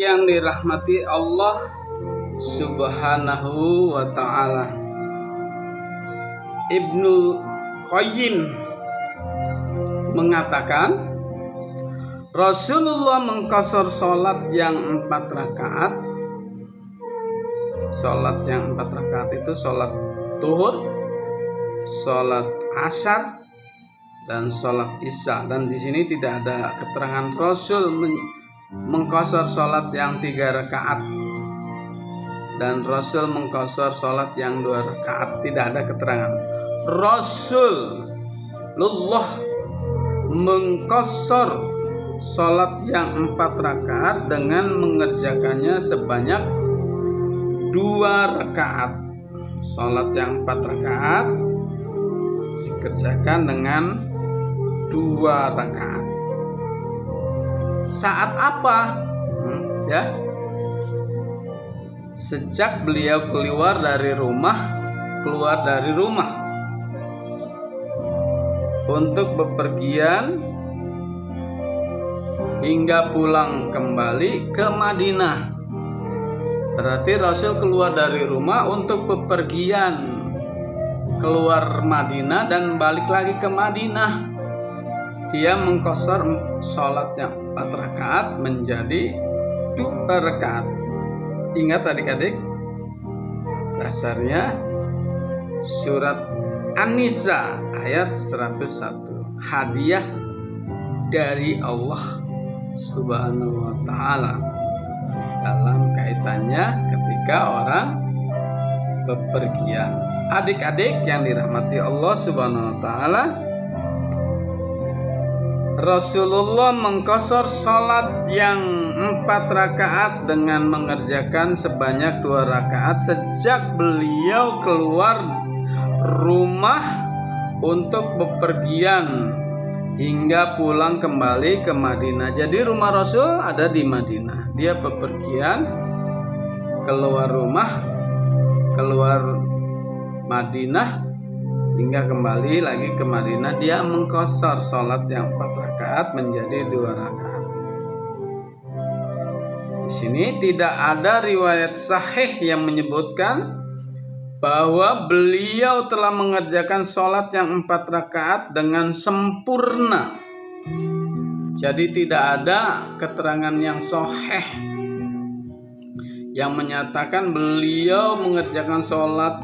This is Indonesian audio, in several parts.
yang dirahmati Allah Subhanahu wa ta'ala. Ibnu Qayyim mengatakan, Rasulullah mengqashar sholat yang 4 rakaat. Sholat yang 4 rakaat itu sholat zuhur, sholat asar, dan sholat isya. Dan di sini tidak ada keterangan Rasul mengqashar sholat yang 3 rakaat dan Rasul mengqashar sholat yang 2 rakaat. Tidak ada keterangan. Rasulullah mengqashar sholat yang 4 rakaat dengan mengerjakannya sebanyak 2 rakaat. Sholat yang 4 rakaat dikerjakan dengan 2 rakaat. Saat apa? Sejak beliau keluar dari rumah untuk bepergian hingga pulang kembali ke Madinah. Berarti Rasul keluar dari rumah untuk bepergian keluar Madinah dan balik lagi ke Madinah. Dia mengqashar sholat yang 4 rakaat menjadi 2 rakaat. Ingat adik-adik, dasarnya surat An-Nisa ayat 101. Hadiah dari Allah Subhanahu wa ta'ala dalam kaitannya ketika orang bepergian. Adik-adik yang dirahmati Allah Subhanahu wa ta'ala, Rasulullah mengqashar salat yang 4 rakaat dengan mengerjakan sebanyak 2 rakaat sejak beliau keluar rumah untuk bepergian hingga pulang kembali ke Madinah. Jadi rumah Rasul ada di Madinah. Dia bepergian keluar Madinah hingga kembali lagi ke Madinah. Dia mengqashar salat yang 4 rakaat menjadi 2 rakaat. Di sini tidak ada riwayat sahih yang menyebutkan bahwa beliau telah mengerjakan sholat yang 4 rakaat dengan sempurna. Jadi tidak ada keterangan yang sahih yang menyatakan beliau mengerjakan sholat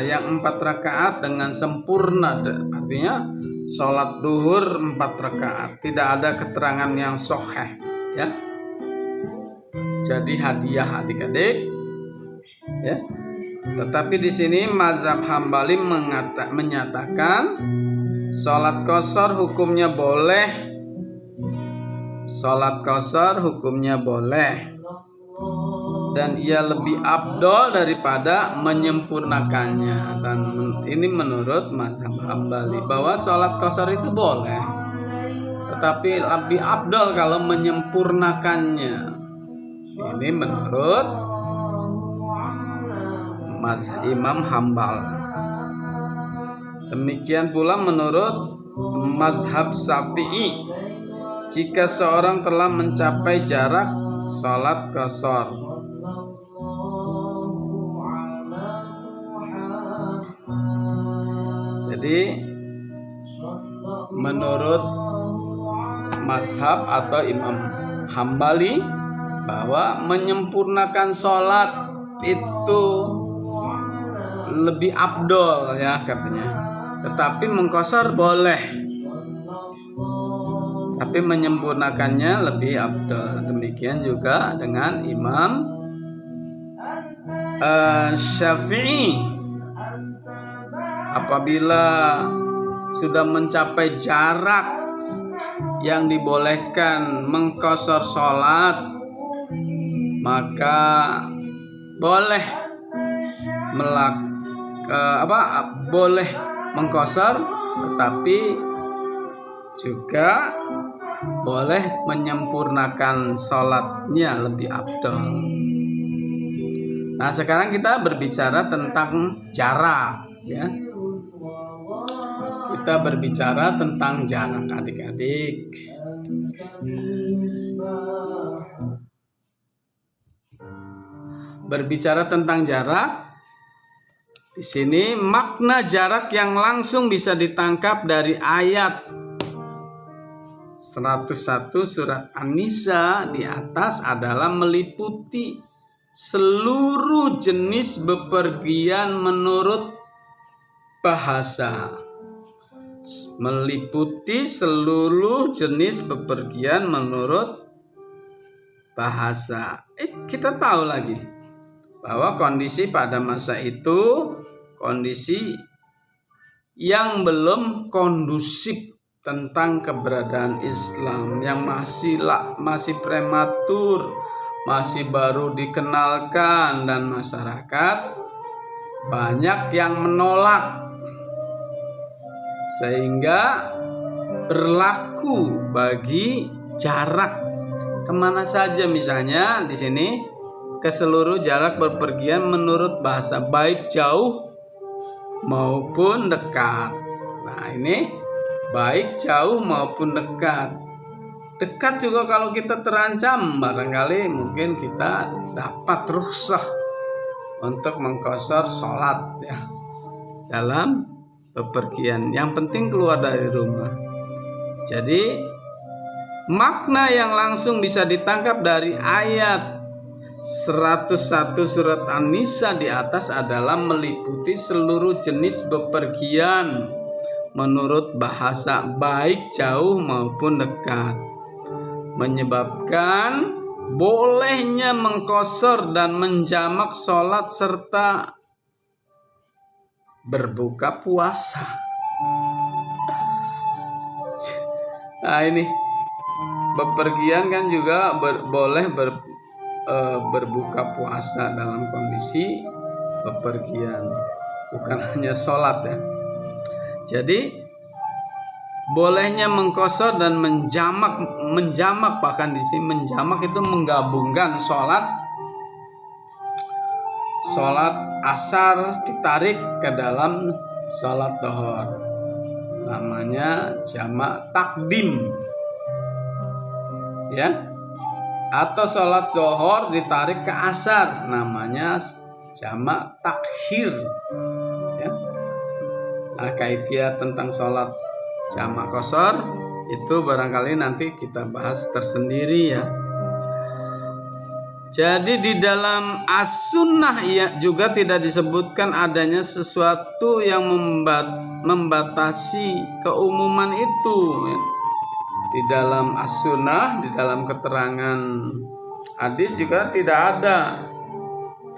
yang 4 rakaat dengan sempurna. Artinya sholat zuhur 4 rakaat. Tidak ada keterangan yang sahih, ya. Jadi hadiah adik-adik, ya. Tetapi di sini mazhab Hambali menyatakan sholat qashar hukumnya boleh. Sholat qashar hukumnya boleh. Dan ia lebih afdol daripada menyempurnakannya. Dan ini menurut mazhab Hambali bahwa sholat qashar itu boleh, tetapi lebih afdol kalau menyempurnakannya. Ini menurut Imam Hambal. Demikian pula menurut mazhab Syafi'i, jika seorang telah mencapai jarak salat qashar, jadi menurut mazhab atau Imam Hambali bahwa menyempurnakan sholat itu lebih afdol, ya, katanya. Tetapi mengqashar boleh, tapi menyempurnakannya lebih afdol. Demikian juga dengan Imam Syafi'i. Apabila sudah mencapai jarak yang dibolehkan mengqashar sholat, maka boleh boleh mengqashar, tetapi juga boleh menyempurnakan sholatnya lebih afdal. Nah, sekarang kita berbicara tentang jarak, ya. Kita berbicara tentang jarak, adik-adik. berbicara tentang jarak, di sini makna jarak yang langsung bisa ditangkap dari ayat 101 surat An-Nisa di atas adalah meliputi seluruh jenis bepergian menurut bahasa. Meliputi seluruh jenis bepergian menurut bahasa. Kita tahu lagi bahwa kondisi pada masa itu kondisi yang belum kondusif tentang keberadaan Islam, yang masih prematur, masih baru dikenalkan, dan masyarakat banyak yang menolak, sehingga berlaku bagi jarak kemana saja. Misalnya di sini ke seluruh jarak berpergian menurut bahasa, baik jauh maupun dekat. Nah, ini baik jauh maupun dekat. Dekat juga kalau kita terancam, barangkali mungkin kita dapat rukhsah untuk mengqashar sholat ya dalam bepergian. Yang penting keluar dari rumah. Jadi makna yang langsung bisa ditangkap dari ayat 101 surat An-Nisa di atas adalah meliputi seluruh jenis bepergian menurut bahasa, baik jauh maupun dekat, menyebabkan bolehnya mengqashar dan menjamak sholat serta berbuka puasa. Nah, ini bepergian kan juga boleh berbuka puasa dalam kondisi bepergian, bukan hanya sholat ya. Jadi bolehnya mengqashar dan menjamak, bahkan di sini menjamak itu menggabungkan sholat asar ditarik ke dalam sholat dhuhr, namanya jamak takdim ya, atau sholat zuhur ditarik ke asar, namanya jamak takhir ya. Nah, kaifiat tentang sholat jamak qashar itu barangkali nanti kita bahas tersendiri ya. Jadi di dalam as-sunnah ya juga tidak disebutkan adanya sesuatu yang membatasi keumuman itu ya. Di dalam as-sunnah, di dalam keterangan hadis juga tidak ada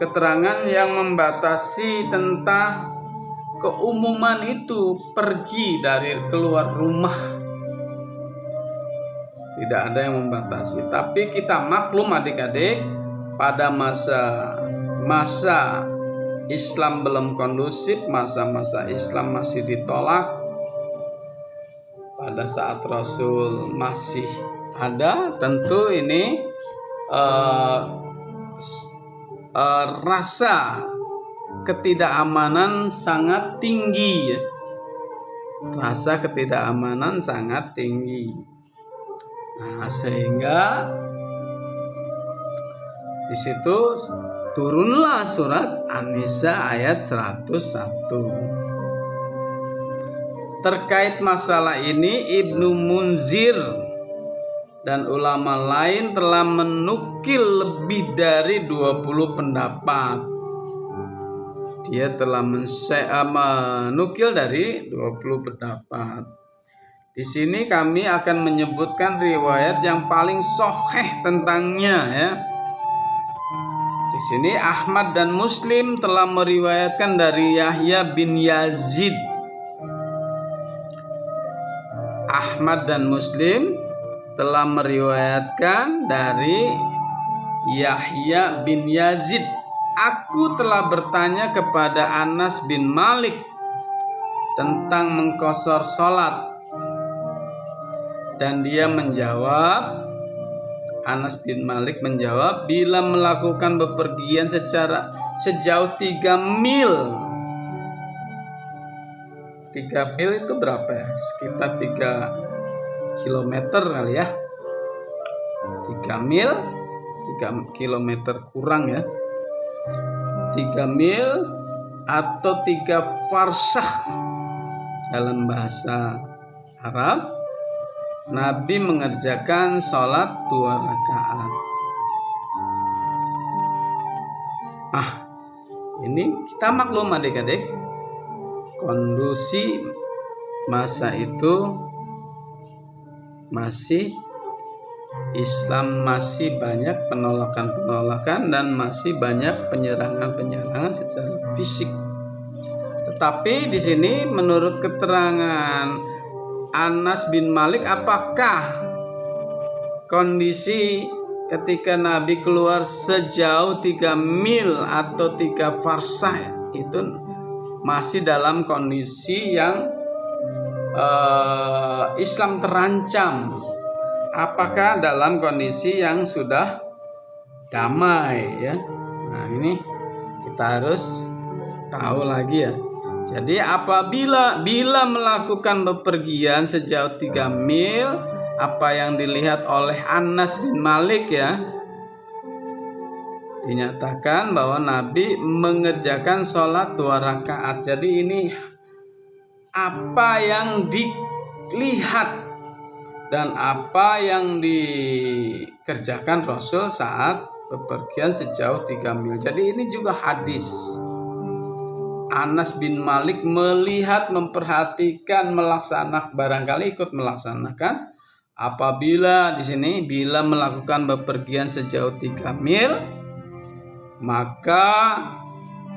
keterangan yang membatasi tentang keumuman itu pergi dari keluar rumah. Tidak ada yang membatasi. Tapi kita maklum adik-adik, pada masa Islam belum kondusif, masa-masa Islam masih ditolak, pada saat Rasul masih ada, tentu ini rasa ketidakamanan sangat tinggi ya. Rasa ketidakamanan sangat tinggi. Nah, sehingga di situ turunlah surat An-Nisa ayat 101. Terkait masalah ini Ibnu Munzir dan ulama lain telah menukil lebih dari 20 pendapat. Dia telah menukil dari 20 pendapat. Di sini kami akan menyebutkan riwayat yang paling sahih tentangnya ya. Di sini Ahmad dan Muslim telah meriwayatkan dari Yahya bin Yazid. Ahmad dan Muslim telah meriwayatkan dari Yahya bin Yazid. Aku telah bertanya kepada Anas bin Malik tentang mengqashar sholat, dan dia menjawab, Anas bin Malik menjawab, bila melakukan bepergian sejauh 3 mil. 3 mil itu berapa ya? Sekitar 3 kilometer kali ya. 3 mil, 3 kilometer kurang ya. 3 mil atau 3 farsah dalam bahasa Arab. Nabi mengerjakan sholat 2 rakaat. Ini kita maklum adik-adik, kondisi masa itu masih Islam masih banyak penolakan-penolakan dan masih banyak penyerangan-penyerangan secara fisik. Tetapi di sini menurut keterangan Anas bin Malik, apakah kondisi ketika Nabi keluar sejauh 3 mil atau 3 farsah itu masih dalam kondisi yang Islam terancam? Apakah dalam kondisi yang sudah damai ya? Nah, ini kita harus tahu lagi ya. Jadi apabila melakukan bepergian sejauh 3 mil, apa yang dilihat oleh Anas bin Malik ya, dinyatakan bahwa Nabi mengerjakan sholat 2 rakaat. Jadi ini apa yang dilihat dan apa yang dikerjakan Rasul saat bepergian sejauh 3 mil. Jadi ini juga hadis. Anas bin Malik melihat, memperhatikan, melaksanakan, barangkali ikut melaksanakan. Apabila di sini bila melakukan bepergian sejauh 3 mil, maka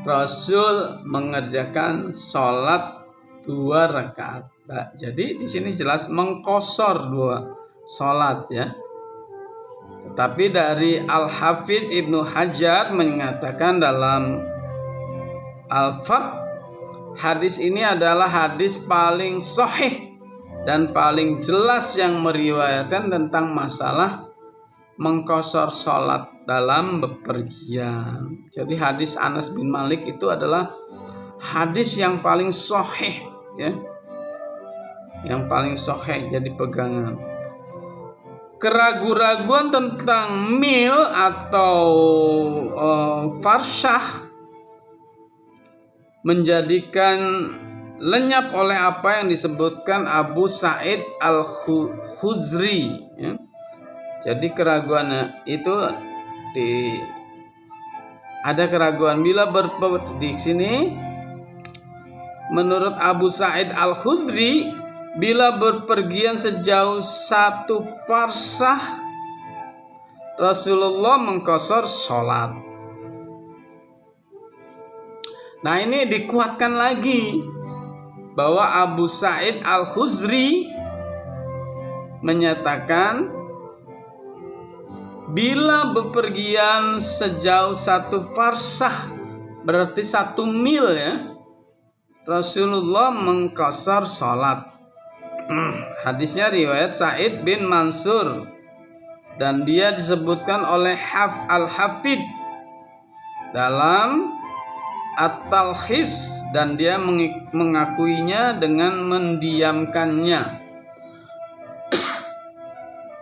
Rasul mengerjakan sholat 2 rakaat. Nah, jadi di sini jelas mengqashar 2 sholat ya. Tetapi dari Al-Hafidz Ibnu Hajar mengatakan dalam Al-Fath, hadis ini adalah hadis paling sahih dan paling jelas yang meriwayatkan tentang masalah mengqashar sholat dalam bepergian. Jadi hadis Anas bin Malik itu adalah hadis yang paling sahih ya, yang paling sahih jadi pegangan. Keraguan-raguan tentang mil atau farsah menjadikan lenyap oleh apa yang disebutkan Abu Sa'id Al-Khudri ya. Jadi keraguannya itu ada keraguan bila di sini menurut Abu Sa'id Al-Khudri, bila berpergian sejauh 1 farsah Rasulullah mengqashar sholat. Nah, ini dikuatkan lagi bahwa Abu Sa'id Al-Khudri menyatakan bila bepergian sejauh 1 farsah berarti 1 mil ya, Rasulullah mengqashar sholat. Hadisnya riwayat Sa'id bin Mansur dan dia disebutkan oleh Al-Hafidz dalam At-Talkhis dan dia mengakuinya dengan mendiamkannya.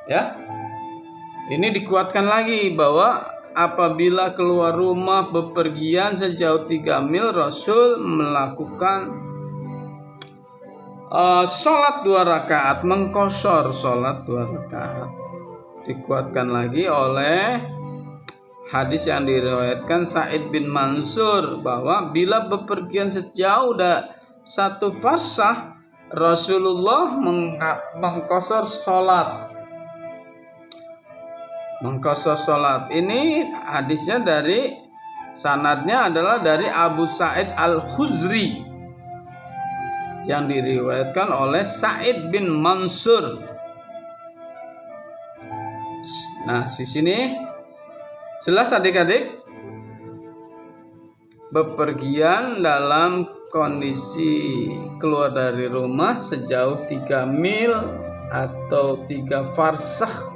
Ya. Ini dikuatkan lagi bahwa apabila keluar rumah bepergian sejauh 3 mil, Rasul melakukan sholat 2 rakaat, mengqashar sholat 2 rakaat. Dikuatkan lagi oleh hadis yang diriwayatkan Sa'id bin Mansur bahwa bila bepergian sejauh 1 farsah Rasulullah mengqashar sholat. Mengqashar sholat ini hadisnya dari sanadnya adalah dari Abu Sa'id Al-Khudri yang diriwayatkan oleh Sa'id bin Mansur. Nah, di sini jelas adik-adik, bepergian dalam kondisi keluar dari rumah sejauh 3 mil atau 3 farsah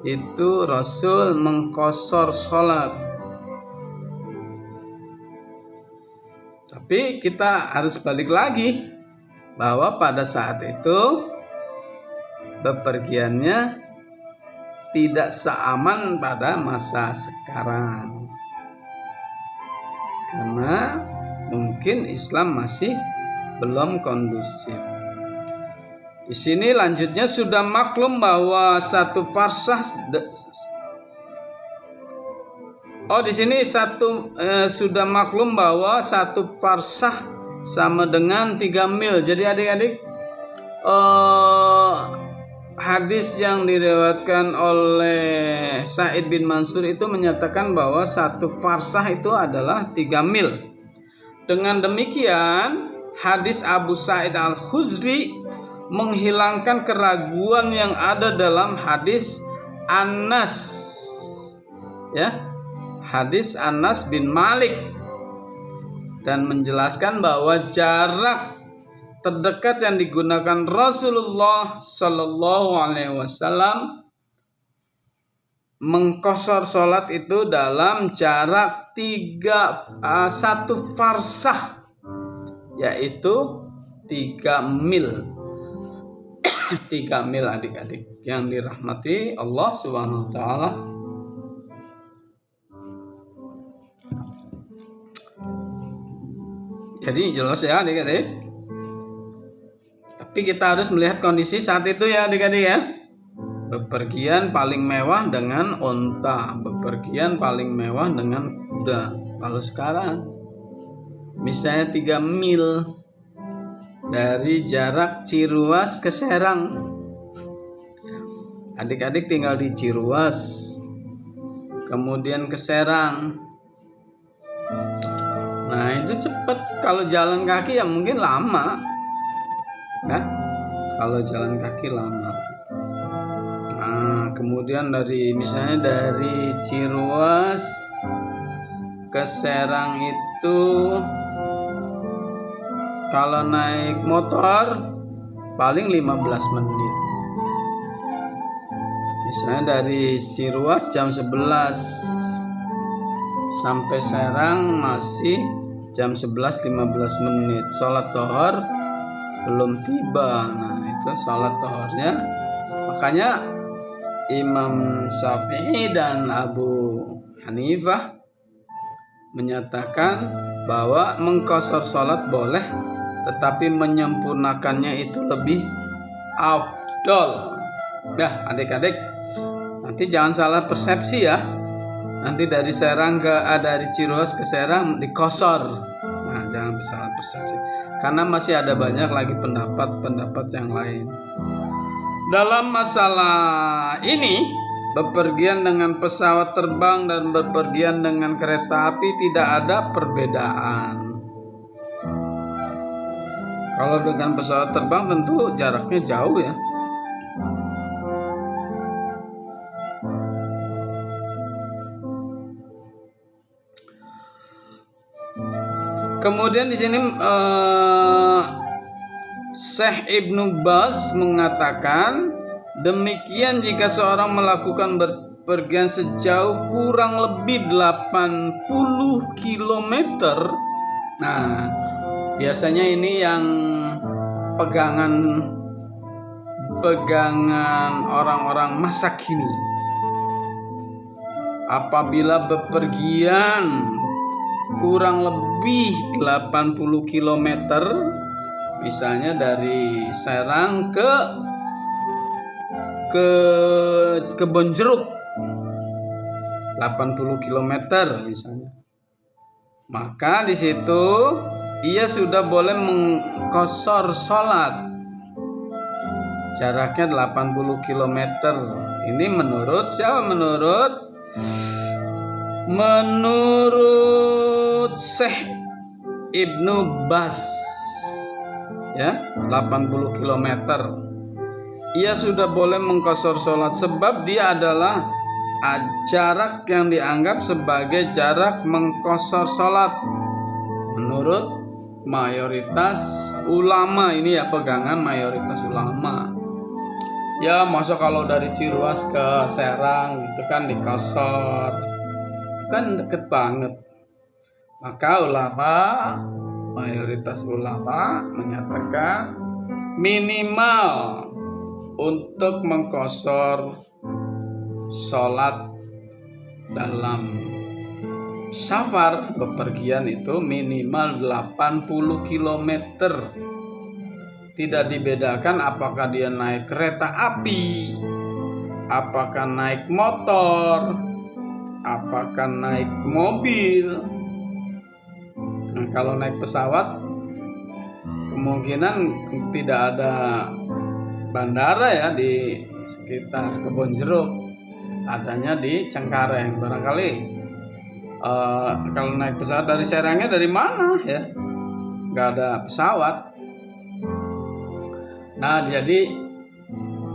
itu Rasul mengqashar sholat. Tapi kita harus balik lagi bahwa pada saat itu bepergiannya tidak seaman pada masa sekarang. karena mungkin Islam masih belum kondusif. Di sini lanjutnya sudah maklum bahwa satu farsah sudah maklum bahwa satu farsah sama dengan 3 mil. Jadi adik-adik, hadis yang diriwayatkan oleh Sa'id bin Mansur itu menyatakan bahwa satu farsah itu adalah 3 mil. Dengan demikian, hadis Abu Sa'id Al-Khudri menghilangkan keraguan yang ada dalam hadis Anas, hadis Anas bin Malik, dan menjelaskan bahwa jarak terdekat yang digunakan Rasulullah Shallallahu Alaihi Wasallam mengqashar sholat itu dalam jarak 1 farsah, yaitu 3 mil. 3 mil adik-adik yang dirahmati Allah Subhanahu wa taala. Jadi jelas ya adik-adik. Tapi kita harus melihat kondisi saat itu ya adik-adik ya. Bepergian paling mewah dengan onta, bepergian paling mewah dengan kuda. Kalau sekarang misalnya 3 mil dari jarak Ciruas ke Serang. Adik-adik tinggal di Ciruas, kemudian ke Serang. Nah itu cepat. Kalau jalan kaki ya mungkin lama, kalau jalan kaki lama. Nah kemudian misalnya dari Ciruas ke Serang itu kalau naik motor paling 15 menit. Misalnya dari Ciruas jam 11 sampai Serang masih jam 11.15 menit. Sholat tohor belum tiba. Nah itu sholat tohornya. Makanya Imam Syafi'i dan Abu Hanifah menyatakan bahwa mengqashar sholat boleh, tetapi menyempurnakannya itu lebih afdol. Nah adik-adik, nanti jangan salah persepsi ya. Nanti dari Ciruas ke Serang dikosor. Nah jangan salah persepsi, karena masih ada banyak lagi pendapat yang lain. Dalam masalah ini, bepergian dengan pesawat terbang dan bepergian dengan kereta api tidak ada perbedaan. Kalau dengan pesawat terbang tentu jaraknya jauh ya. Kemudian di sini Syekh Ibnu Baz mengatakan, demikian jika seorang melakukan bepergian sejauh kurang lebih 80 km. Nah, biasanya ini yang pegangan orang-orang masa kini. Apabila bepergian kurang lebih 80 km, misalnya dari Serang ke Kebonjeruk 80 km misalnya, maka di situ ia sudah boleh mengqashar sholat jaraknya 80 km. Ini menurut siapa? Menurut Syekh Ibnu Baz ya, 80 km ia sudah boleh mengqashar sholat, sebab dia adalah jarak yang dianggap sebagai jarak mengqashar sholat menurut mayoritas ulama. Ini ya pegangan mayoritas ulama. Ya masa kalau dari Ciruas ke Serang itu kan dikosor, itu kan deket banget. Maka mayoritas ulama menyatakan minimal untuk mengqashar sholat dalam safar, bepergian itu minimal 80 km. Tidak dibedakan apakah dia naik kereta api, apakah naik motor, apakah naik mobil. Nah, kalau naik pesawat kemungkinan tidak ada bandara ya di sekitar Kebonjeruk, adanya di Cengkareng. Barangkali kalau naik pesawat dari Serangnya dari mana ya? Nggak ada pesawat. Nah, jadi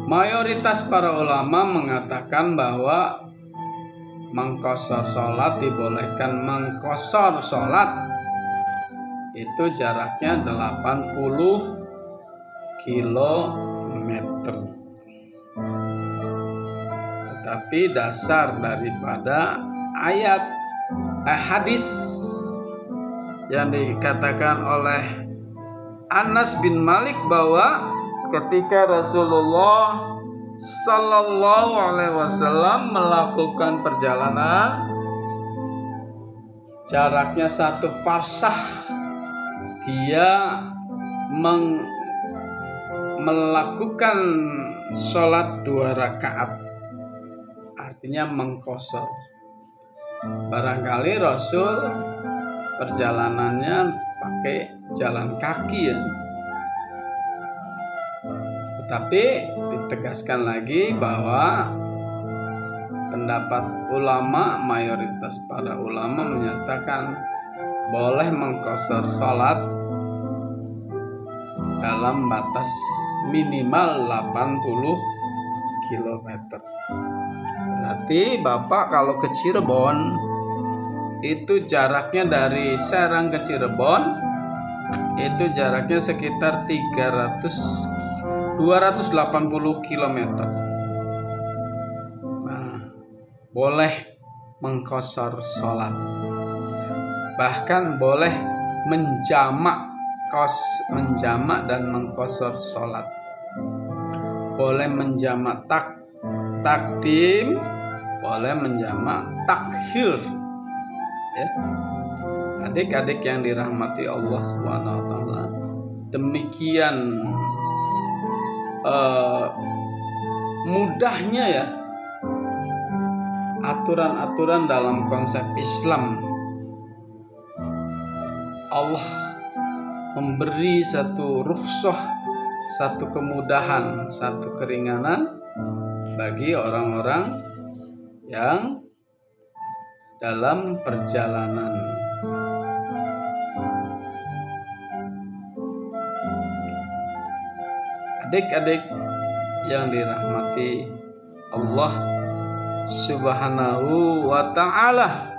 mayoritas para ulama mengatakan bahwa mengqashar sholat dibolehkan. Mengqashar sholat itu jaraknya 80 km. Tetapi dasar daripada hadis yang dikatakan oleh Anas bin Malik bahwa ketika Rasulullah Sallallahu Alaihi Wasallam melakukan perjalanan jaraknya 1 farsah, dia melakukan sholat 2 rakaat, artinya mengqashar. Barangkali Rasul perjalanannya pakai jalan kaki ya. Tetapi ditegaskan lagi bahwa pendapat ulama, mayoritas para ulama menyatakan boleh mengqashar sholat dalam batas minimal 80 km. Berarti Bapak kalau ke Cirebon itu jaraknya dari Serang ke Cirebon itu jaraknya sekitar 280 km. Nah, boleh mengqashar sholat. Bahkan boleh menjamak dan mengqashar sholat. Boleh menjamak takdim, boleh menjamak takhir. Ya. Adik-adik yang dirahmati Allah SWT, demikian mudahnya ya aturan-aturan dalam konsep Islam. Allah memberi satu rukhsah, satu kemudahan, satu keringanan bagi orang-orang yang dalam perjalanan. Adik-adik yang dirahmati Allah Subhanahu wa ta'ala,